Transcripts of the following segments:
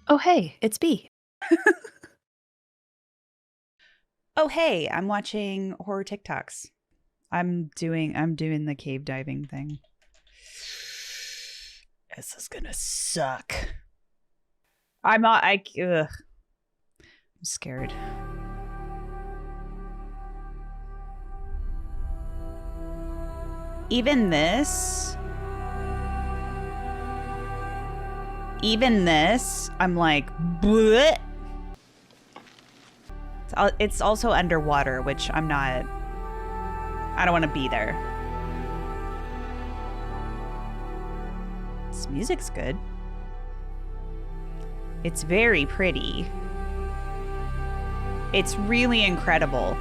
Oh, hey, it's B. Oh, hey, I'm watching horror TikToks. I'm doing the cave diving thing. This is gonna suck. I'm scared. Even this, I'm like, bleh. It's also underwater, which I don't want to be there. This music's good. It's very pretty. It's really incredible.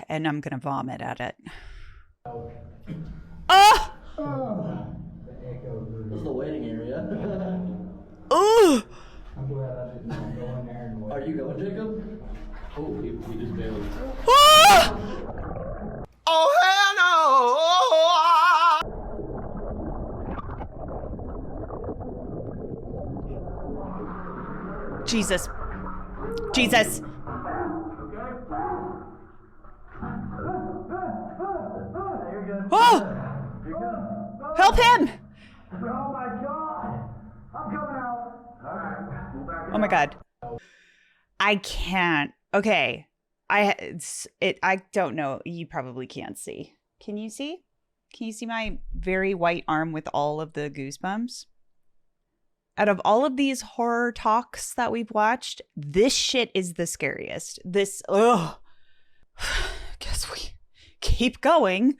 And I'm gonna vomit at it. Oh! This is the waiting area. Ooh! I'm glad I did not go in there and wait. Are you going, Jacob? Oh, he just barely. Ah! Oh, hell no! Jesus. Jesus. Oh! Help him! Oh my God! I'm coming out. All right. Oh my God. I can't. Okay. I don't know. You probably can't see. Can you see? Can you see my very white arm with all of the goosebumps? Out of all of these horror talks that we've watched, this shit is the scariest. This, ugh. Guess we keep going.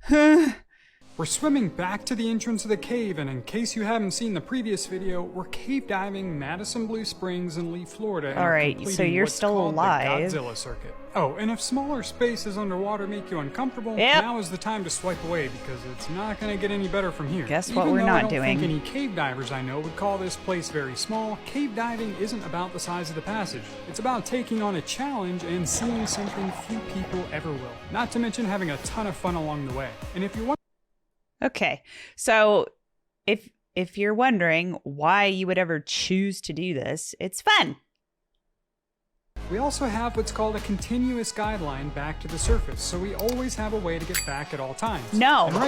We're swimming back to the entrance of the cave, and in case you haven't seen the previous video, we're cave diving Madison Blue Springs in Lee, Florida. All right, so you're still alive. The Godzilla circuit. Oh, and if smaller spaces underwater make you uncomfortable, now is the time to swipe away because it's not going to get any better from here. Guess what we're not doing. I don't think any cave divers I know would call this place very small. Cave diving isn't about the size of the passage. It's about taking on a challenge and seeing something few people ever will. Not to mention having a ton of fun along the way. And if you want Okay, so if you're wondering why you would ever choose to do this, it's fun. We also have what's called a continuous guideline back to the surface, so we always have a way to get back at all times. No, no,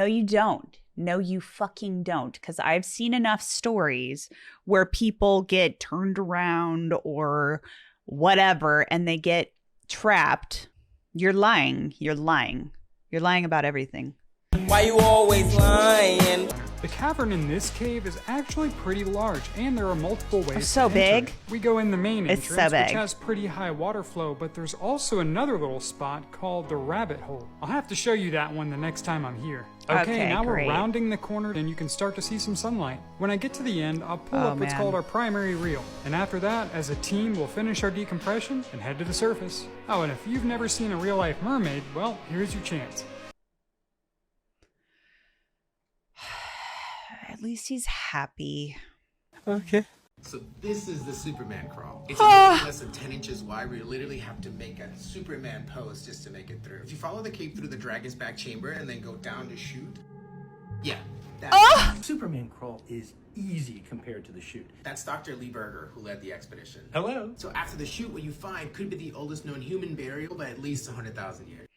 you don't. No, you fucking don't. Because I've seen enough stories where people get turned around or whatever and they get trapped. You're lying. You're lying. You're lying about everything. Why you always lying? The cavern in this cave is actually pretty large, and there are multiple ways so to big. enter. We go in the main It's entrance, so big. which has pretty high water flow, but there's also another little spot called the rabbit hole. I'll have to show you that one the next time I'm here. Okay, now great. we're rounding the corner, and you can start to see some sunlight. When I get to the end, I'll pull up what's called our primary reel. And after that, as a team, we'll finish our decompression and head to the surface. Oh, and if you've never seen a real-life mermaid, well, here's your chance. At least he's happy. Okay. So this is the Superman crawl. It's less than 10 inches wide. We literally have to make a Superman pose just to make it through. If you follow the cave through the dragon's back chamber and then go down to shoot, yeah. Superman crawl is easy compared to the shoot. That's Dr. Lee Berger, who led the expedition. Hello. So after the shoot, what you find could be the oldest known human burial by at least 100,000 years.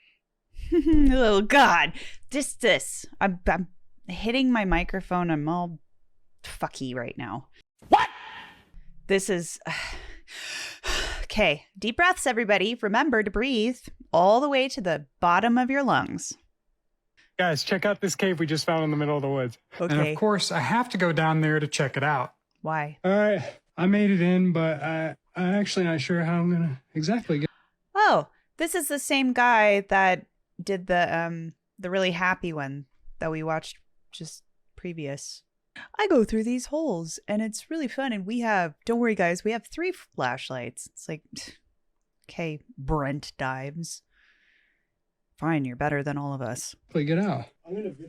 Oh God, this. I'm hitting my microphone. I'm all fucky right now. What? This is... Okay, deep breaths, everybody. Remember to breathe all the way to the bottom of your lungs. Guys, check out this cave we just found in the middle of the woods. Okay. And of course, I have to go down there to check it out. Why? All right, I made it in, but I'm actually not sure how I'm gonna exactly get. Oh, this is the same guy that did the really happy one that we watched just previous. I go through these holes and it's really fun. And don't worry guys, we have 3 flashlights. It's like, okay, Brent dives. Fine, you're better than all of us. Get out.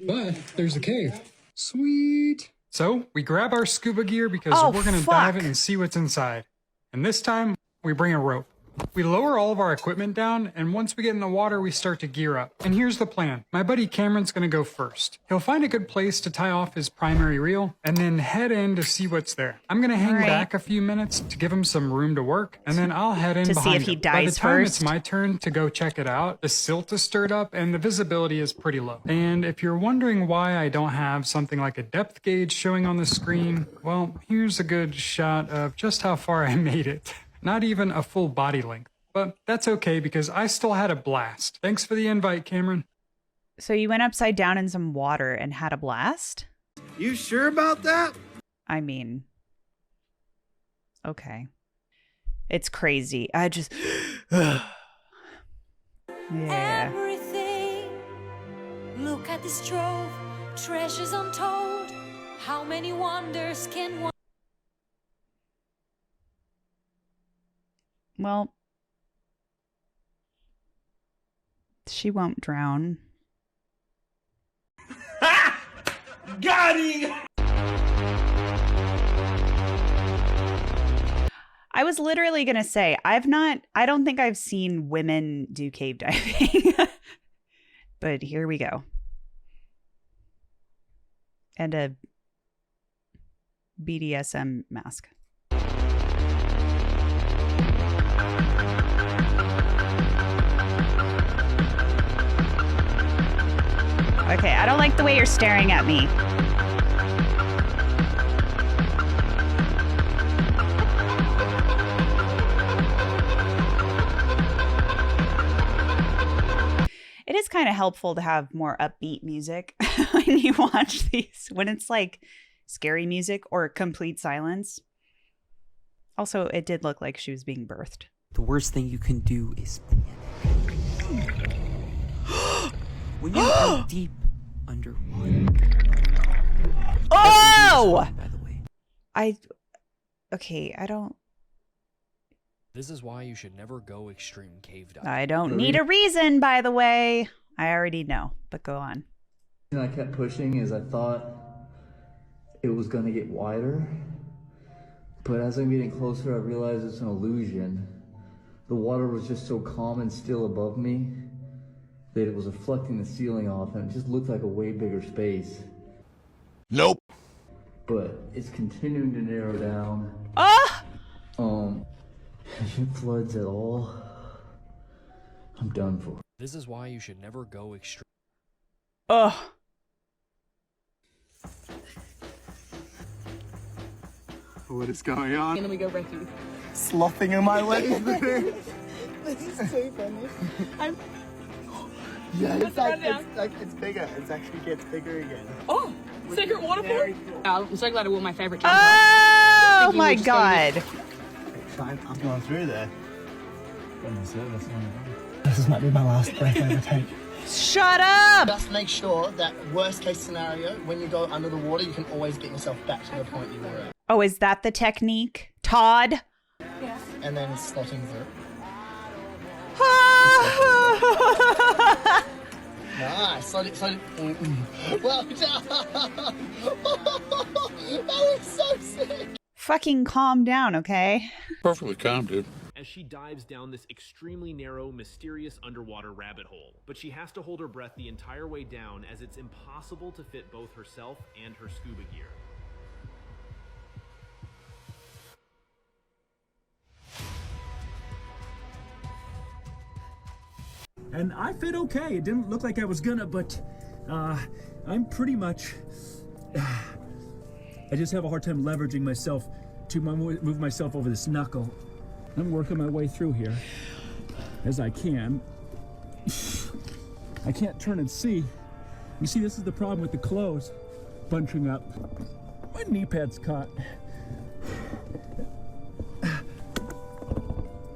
But there's a cave. Sweet. So we grab our scuba gear because we're gonna dive in and see what's inside. And this time we bring a rope. We lower all of our equipment down, and once we get in the water, we start to gear up. And here's the plan. My buddy Cameron's gonna go first. He'll find a good place to tie off his primary reel, and then head in to see what's there. I'm gonna hang back a few minutes to give him some room to work, and then I'll head in to behind see if he him. dies By the time first. it's my turn to go check it out, the silt is stirred up, and the visibility is pretty low. And if you're wondering why I don't have something like a depth gauge showing on the screen, well, here's a good shot of just how far I made it. Not even a full body length. But that's okay because I still had a blast. Thanks for the invite, Cameron. So you went upside down in some water and had a blast? You sure about that? I mean, okay. It's crazy. I just... yeah. Everything. Look at this trove, treasures untold. How many wonders can one... Well, she won't drown. Got him! I was literally going to say, I don't think I've seen women do cave diving. But here we go. And a BDSM mask. Okay, I don't like the way you're staring at me. It is kind of helpful to have more upbeat music when you watch these, when it's like scary music or complete silence. Also, it did look like she was being birthed. The worst thing you can do is panic. When you're out deep underwater. Oh! By the way. Okay, I don't... This is why you should never go extreme cave diving. I don't need a reason, by the way. I already know, but go on. And I kept pushing as I thought it was going to get wider. But as I'm getting closer, I realized it's an illusion. The water was just so calm and still above me that it was reflecting the ceiling off, and it just looked like a way bigger space. Nope. But it's continuing to narrow down. Ah! If it floods at all, I'm done for. This is why you should never go extreme. Ugh. What is going on? And then we go wrecking. Sloughing in my way. This is so funny. Yeah, it's bigger. It actually gets bigger again. Oh, secret waterfall. I'm so glad I wore my favorite jumper. Oh my god. Fine, I'm going through there. This might be my last breath I ever take. Shut up! Just make sure that worst case scenario, when you go under the water, you can always get yourself back to the point you were at. Oh, is that the technique? Todd? Yes. And then slotting through. Nice. Slide it. Well done. That was so sick. Fucking calm down, okay? Perfectly calm, dude. As she dives down this extremely narrow, mysterious underwater rabbit hole. But she has to hold her breath the entire way down, as it's impossible to fit both herself and her scuba gear. And I fit okay. It didn't look like I was gonna, but I'm pretty much... I just have a hard time leveraging myself to move myself over this knuckle. I'm working my way through here as I can. I can't turn and see. You see, this is the problem with the clothes bunching up. My knee pad's caught.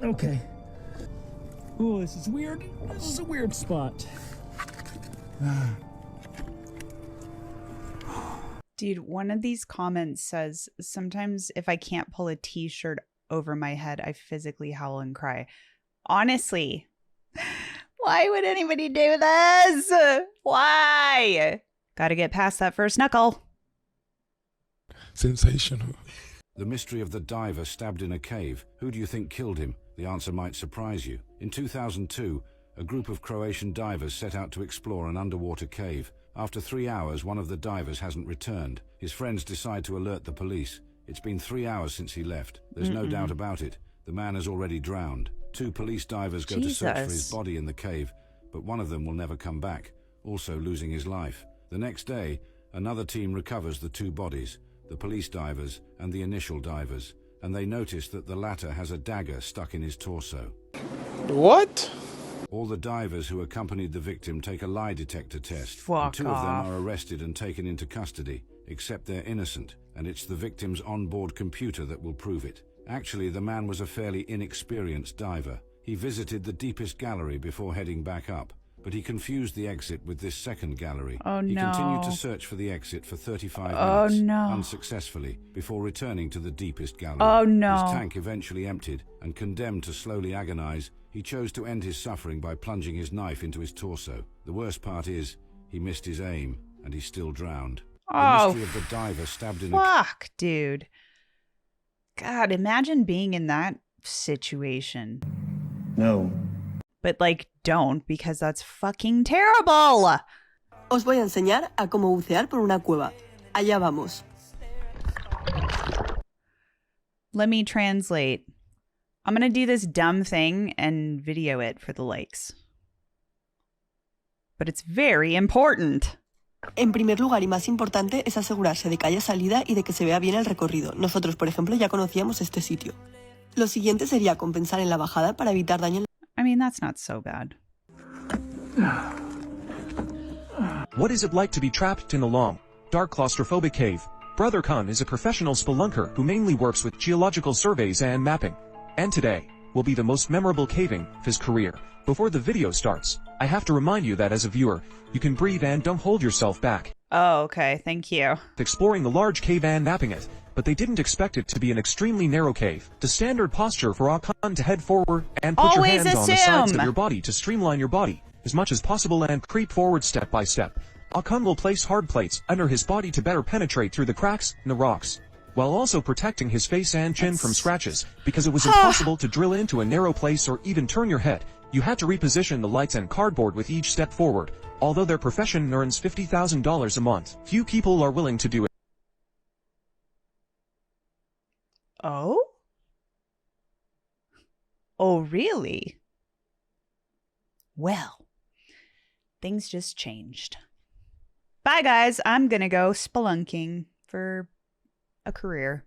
Okay. Oh, this is weird. This is a weird spot. Dude, one of these comments says, sometimes if I can't pull a t-shirt over my head, I physically howl and cry. Honestly, why would anybody do this? Why? Gotta get past that first knuckle. Sensational. The mystery of the diver stabbed in a cave. Who do you think killed him? The answer might surprise you. In 2002, a group of Croatian divers set out to explore an underwater cave. After 3 hours, one of the divers hasn't returned. His friends decide to alert the police. It's been 3 hours since he left. There's no doubt about it. The man has already drowned. 2 police divers go to search for his body in the cave, but one of them will never come back, also losing his life. The next day, another team recovers the 2 bodies, the police divers and the initial divers, and they notice that the latter has a dagger stuck in his torso. What? All the divers who accompanied the victim take a lie detector test, Fuck and 2 of them off. are arrested and taken into custody, except they're innocent, and it's the victim's onboard computer that will prove it. Actually, the man was a fairly inexperienced diver. He visited the deepest gallery before heading back up, but he confused the exit with this second gallery. Oh, he no. continued to search for the exit for 35 Oh, minutes, no. unsuccessfully, before returning to the deepest gallery. Oh, no. His tank eventually emptied, and condemned to slowly agonize, he chose to end his suffering by plunging his knife into his torso. The worst part is, he missed his aim, and he still drowned. Oh, the mystery of the diver stabbed in fuck, dude. God, imagine being in that situation. No. But, like, don't, because that's fucking terrible. Os voy a enseñar a cómo bucear por una cueva. Allá vamos. Let me translate. I'm going to do this dumb thing and video it for the likes. But it's very important. En primer lugar y más importante es asegurarse de que haya salida y de que se vea bien el recorrido. Nosotros, por ejemplo, ya conocíamos este sitio. Lo siguiente sería compensar en la bajada para evitar daño. I mean, that's not so bad. What is it like to be trapped in a long, dark claustrophobic cave? Brother Kun is a professional spelunker who mainly works with geological surveys and mapping. And today will be the most memorable caving of his career. Before the video starts, I have to remind you that as a viewer, you can breathe and don't hold yourself back. Oh, okay. Thank you. Exploring the large cave and mapping it, but they didn't expect it to be an extremely narrow cave. The standard posture for Akon to head forward and put your hands on the sides of your body to streamline your body as much as possible and creep forward step by step. Akon will place hard plates under his body to better penetrate through the cracks in the rocks, while also protecting his face and chin from scratches, because it was impossible to drill into a narrow place or even turn your head. You had to reposition the lights and cardboard with each step forward. Although their profession earns $50,000 a month, few people are willing to do it. Oh? Oh, really? Well, things just changed. Bye, guys. I'm gonna go spelunking for a career.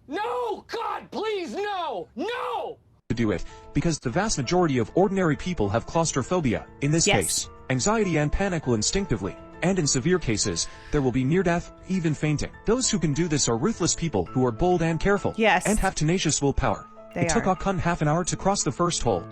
No! God, please, no! No! To do it, because the vast majority of ordinary people have claustrophobia. In this case, anxiety and panic will instinctively, and in severe cases, there will be near death, even fainting. Those who can do this are ruthless people who are bold and careful, and have tenacious willpower. They it took Akon half an hour to cross the first hole.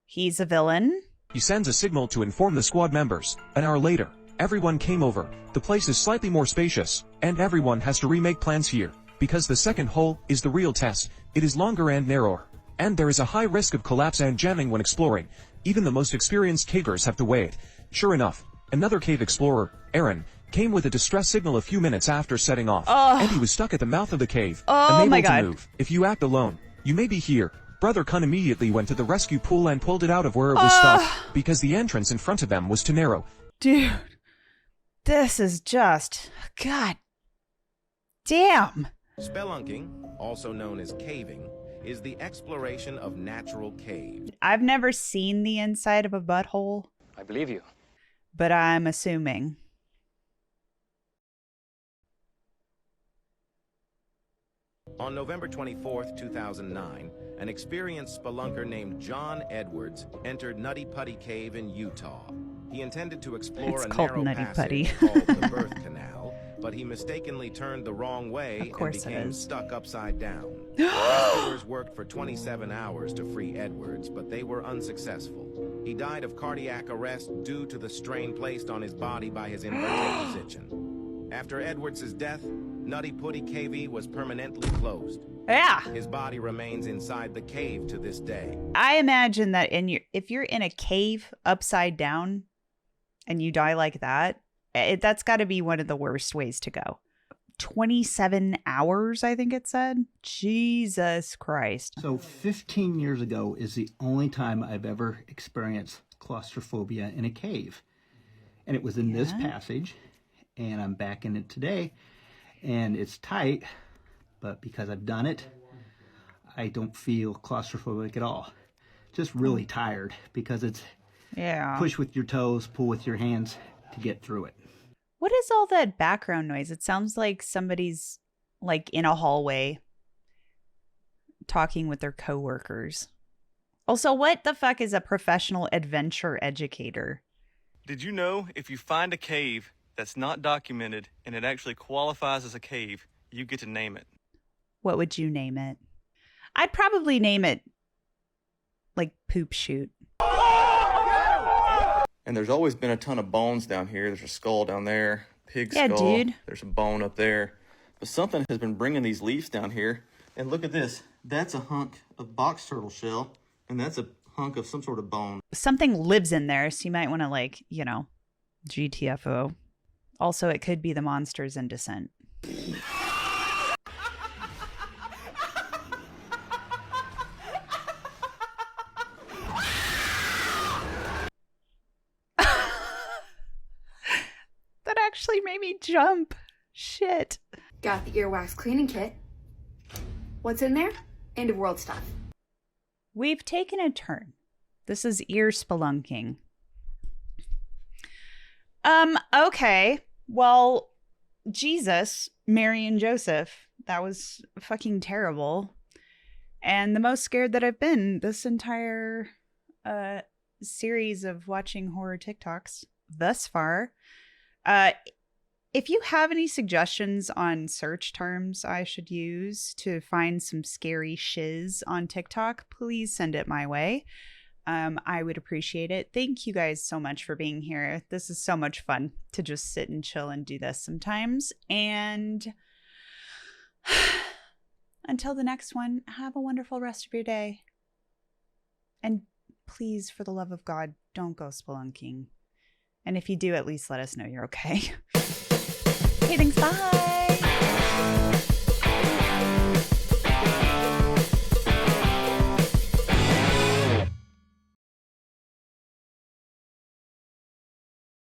He's a villain. He sends a signal to inform the squad members. An hour later, everyone came over. The place is slightly more spacious, and everyone has to remake plans here. Because the second hole is the real test, it is longer and narrower, and there is a high risk of collapse and jamming when exploring. Even the most experienced cavers have to weigh it. Sure enough, another cave explorer, Aaron, came with a distress signal a few minutes after setting off, and he was stuck at the mouth of the cave, unable to move. If you act alone, you may be here. Brother Kun immediately went to the rescue pool and pulled it out of where it was stuck, because the entrance in front of them was too narrow. Dude, this is just... God damn. Spelunking, also known as caving, is the exploration of natural caves. I've never seen the inside of a butthole. I believe you. But I'm assuming. On November 24th, 2009, an experienced spelunker named John Edwards entered Nutty Putty Cave in Utah. He intended to explore a narrow passage called the Birth Canal, but he mistakenly turned the wrong way and became stuck upside down. Rescuers worked for 27 hours to free Edwards, but they were unsuccessful. He died of cardiac arrest due to the strain placed on his body by his inverted position. After Edwards' death, Nutty Putty Cave was permanently closed. Yeah. His body remains inside the cave to this day. I imagine that if you're in a cave upside down and you die like that, that's got to be one of the worst ways to go. 27 hours, I think it said. Jesus Christ. So 15 years ago is the only time I've ever experienced claustrophobia in a cave. And it was in this passage, and I'm back in it today, and it's tight, but because I've done it, I don't feel claustrophobic at all. Just really tired because it's push with your toes, pull with your hands to get through it. What is all that background noise? It sounds like somebody's like in a hallway talking with their coworkers. Also, what the fuck is a professional adventure educator? Did you know if you find a cave that's not documented and it actually qualifies as a cave, you get to name it? What would you name it? I'd probably name it like Poop Shoot. And there's always been a ton of bones down here. There's a skull down there, pig Yeah, skull. dude. There's a bone up there. But something has been bringing these leaves down here. And look at this. That's a hunk of box turtle shell, and that's a hunk of some sort of bone. Something lives in there, so you might want to, like, you know, GTFO. Also, it could be the monsters in Descent. That actually made me jump. Shit. Got the earwax cleaning kit. What's in there? End of world stuff. We've taken a turn. This is ear spelunking. Okay. Well, Jesus, Mary and Joseph, that was fucking terrible. And the most scared that I've been this entire series of watching horror TikToks thus far. If you have any suggestions on search terms I should use to find some scary shiz on TikTok, please send it my way. I would appreciate it. Thank you guys so much for being here. This is so much fun to just sit and chill and do this sometimes. And until the next one, have a wonderful rest of your day. And please, for the love of God, don't go spelunking. And if you do, at least let us know you're okay. Okay, thanks. Bye.